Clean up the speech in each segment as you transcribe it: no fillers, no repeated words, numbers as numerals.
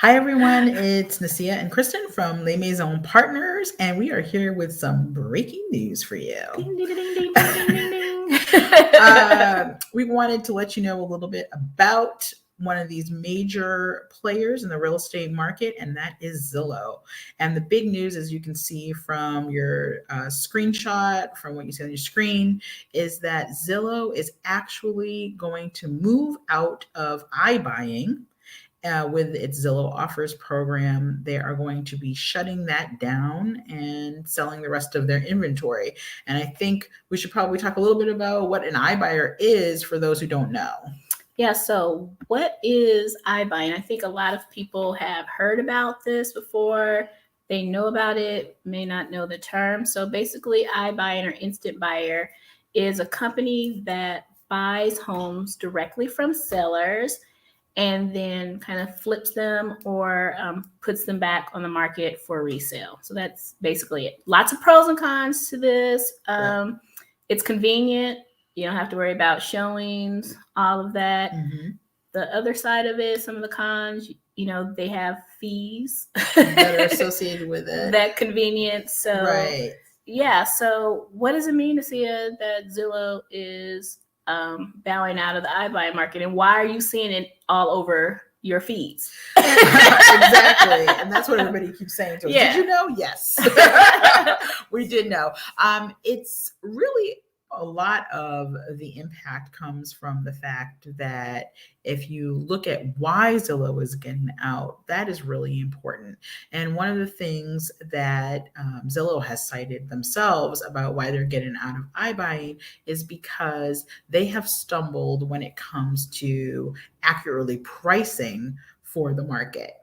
Hi, everyone. It's Nasia and Kristen from Les Maison Partners, and we are here with some breaking news for you. Ding, ding, ding, ding, ding, ding, ding. We wanted to let you know a little bit about one of these major players in the real estate market, and that is Zillow. And the big news, as you can see from your screenshot, from what you see on your screen, is that Zillow is actually going to move out of iBuying. With its Zillow Offers program, they are going to be shutting that down and selling the rest of their inventory. And I think we should probably talk a little bit about what an iBuyer is for those who don't know. Yeah, so what is iBuying? I think a lot of people have heard about this before. They know about it, may not know the term. So basically, iBuying or instant buyer is a company that buys homes directly from sellers and then kind of flips them or puts them back on the market for resale. So that's basically it. Lots of pros and cons to this. It's convenient. You don't have to worry about showings, all of that. Mm-hmm. The other side of it, some of the cons, they have fees that are associated with it. That convenience. So, right. Yeah. So what does it mean to see that Zillow is bowing out of the iBuying market, and why are you seeing it all over your feeds? Exactly. And that's what everybody keeps saying to us. Yeah. Did you know? Yes. We did know. It's really a lot of the impact comes from the fact that if you look at why Zillow is getting out, that is really important. And one of the things that Zillow has cited themselves about why they're getting out of iBuying is because they have stumbled when it comes to accurately pricing for the market.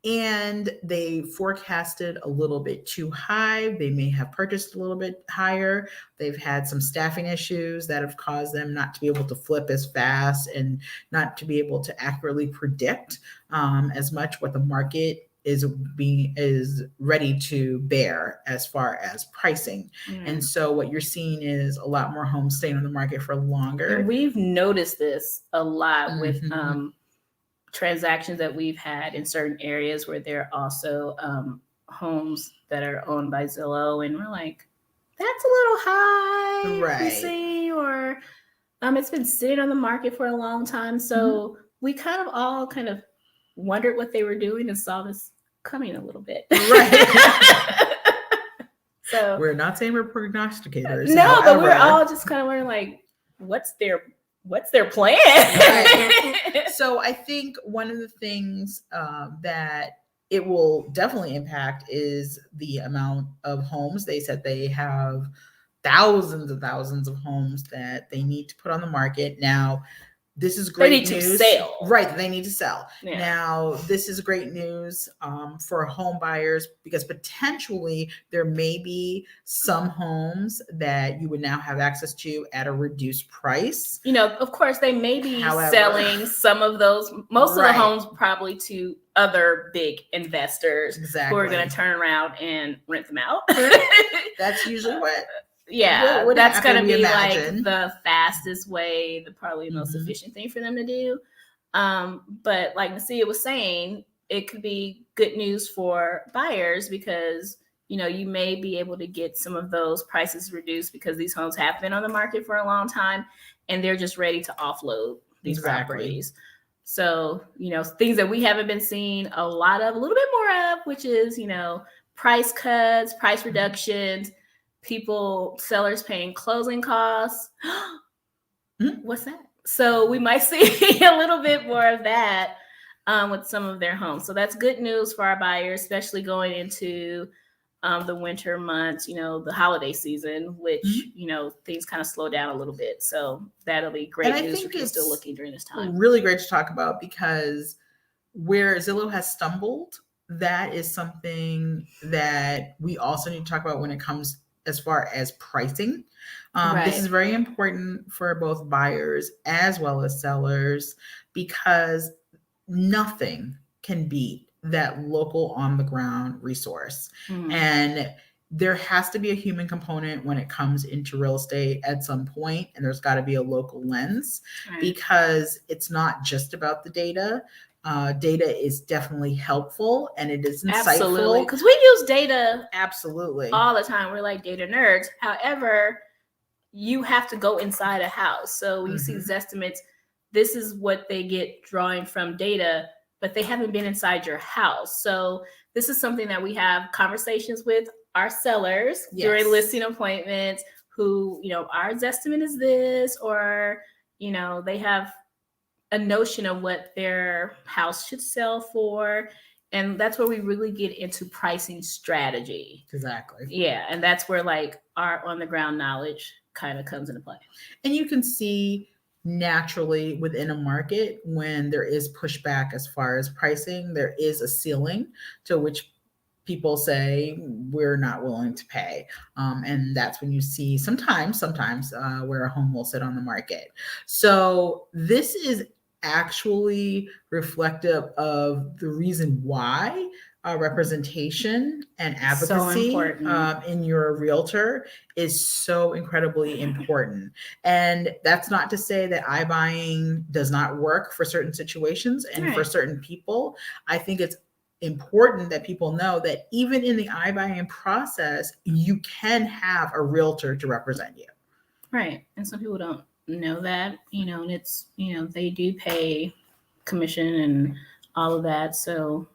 And they forecasted a little bit too high. They may have purchased a little bit higher. They've had some staffing issues that have caused them not to be able to flip as fast and not to be able to accurately predict as much what the market is ready to bear as far as pricing. And so what you're seeing is a lot more homes staying on the market for longer. And we've noticed this a lot with transactions that we've had in certain areas where there are also homes that are owned by Zillow, and we're like, that's a little high, right? You see, or it's been sitting on the market for a long time, so we kind of wondered what they were doing and saw this coming a little bit, right? So we're not saying we're prognosticators. No, however, but we're all just kind of wondering, like, what's their plan? Right. So I think one of the things that it will definitely impact is the amount of homes. They said they have thousands and thousands of homes that they need to put on the market. Now, this is great news. They need to sell. Right, they need to sell. Yeah. Now, this is great news for home buyers because potentially there may be some homes that you would now have access to at a reduced price. Of course, they may be selling some of those, most of the homes probably to other big investors who are going to turn around and rent them out. That's usually what... Yeah, that's going to be like the fastest way, the probably most efficient thing for them to do. But like Nasia was saying, it could be good news for buyers because, you may be able to get some of those prices reduced because these homes have been on the market for a long time and they're just ready to offload these properties. So, things that we haven't been seeing a lot of, a little bit more of, which is, price cuts, price reductions, sellers paying closing costs. What's that? So we might see a little bit more of that with some of their homes. So that's good news for our buyers, especially going into the winter months, the holiday season, which, things kind of slow down a little bit. So that'll be great news for people still looking during this time. Really great to talk about because where Zillow has stumbled, that is something that we also need to talk about when it comes as far as pricing. This is very important for both buyers as well as sellers because nothing can beat that local on the ground resource. And there has to be a human component when it comes into real estate at some point, and there's got to be a local lens, because it's not just about the data. Data is definitely helpful and it is insightful. Because we use data absolutely all the time. We're like data nerds. However, you have to go inside a house. So when you see these estimates, this is what they get drawing from data, but they haven't been inside your house. So this is something that we have conversations with our sellers during listing appointments who, our estimate is this, or, they have a notion of what their house should sell for. And that's where we really get into pricing strategy. Exactly. Yeah. And that's where like our on the ground knowledge kind of comes into play. And you can see naturally within a market when there is pushback as far as pricing, there is a ceiling to which people say we're not willing to pay. And that's when you see sometimes where a home will sit on the market. So this is actually reflective of the reason why representation and advocacy in your realtor is so incredibly important. And that's not to say that iBuying does not work for certain situations and for certain people. I think it's important that people know that even in the iBuying process, you can have a realtor to represent you. Right. And some people don't know that, and it's, they do pay commission and all of that. So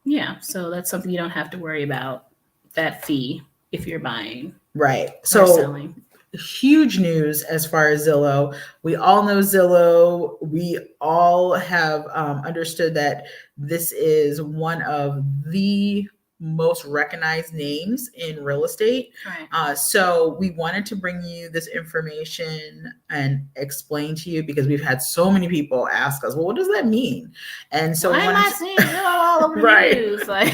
yeah, so that's something you don't have to worry about, that fee, if you're buying. Right. So selling. Huge news as far as Zillow. We all know Zillow. We all have understood that this is one of the most recognized names in real estate. Right. So we wanted to bring you this information and explain to you, because we've had so many people ask us, well, what does that mean? And so why am I seeing Zillow all over the news? Like,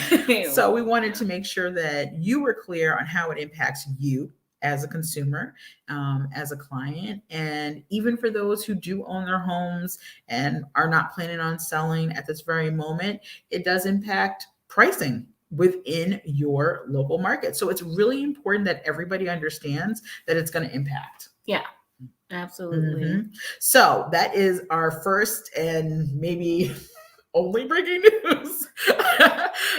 so we wanted to make sure that you were clear on how it impacts you as a consumer, as a client, and even for those who do own their homes and are not planning on selling at this very moment, it does impact pricing within your local market. So it's really important that everybody understands that it's going to impact. Yeah, absolutely. So that is our first and maybe only breaking news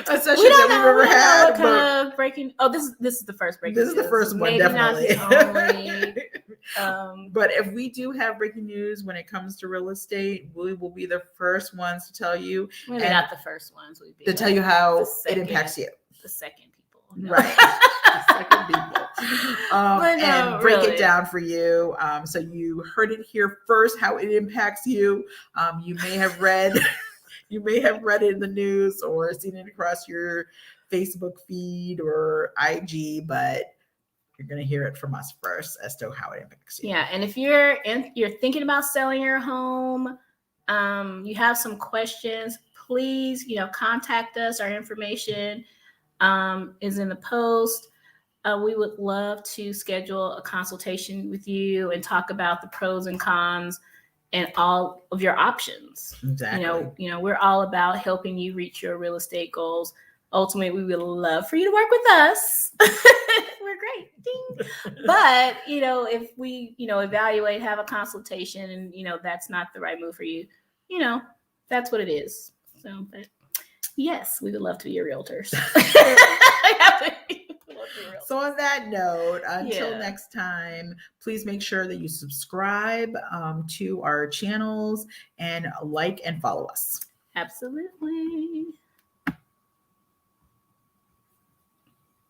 session that we've ever had. What kind of breaking? Oh, this is the first breaking news. This is the first one, maybe definitely. Not the only. But if we do have breaking news when it comes to real estate, we will be the first ones to tell you. Maybe not the first ones. We'd be to tell you how it impacts you. The second people. No. Right. The second people. And break it down for you. So you heard it here first, how it impacts you. You may have read... You may have read it in the news or seen it across your Facebook feed or IG, but you're going to hear it from us first as to how it impacts you. Yeah, and if you're thinking about selling your home, you have some questions, please, contact us. Our information is in the post. We would love to schedule a consultation with you and talk about the pros and cons and all of your options. Exactly. We're all about helping you reach your real estate goals. Ultimately, we would love for you to work with us. We're great. Ding. But, if we, evaluate, have a consultation and, that's not the right move for you, that's what it is. So, but yes, we would love to be your realtors. So on that note, until next time, please make sure that you subscribe to our channels and like and follow us. Absolutely.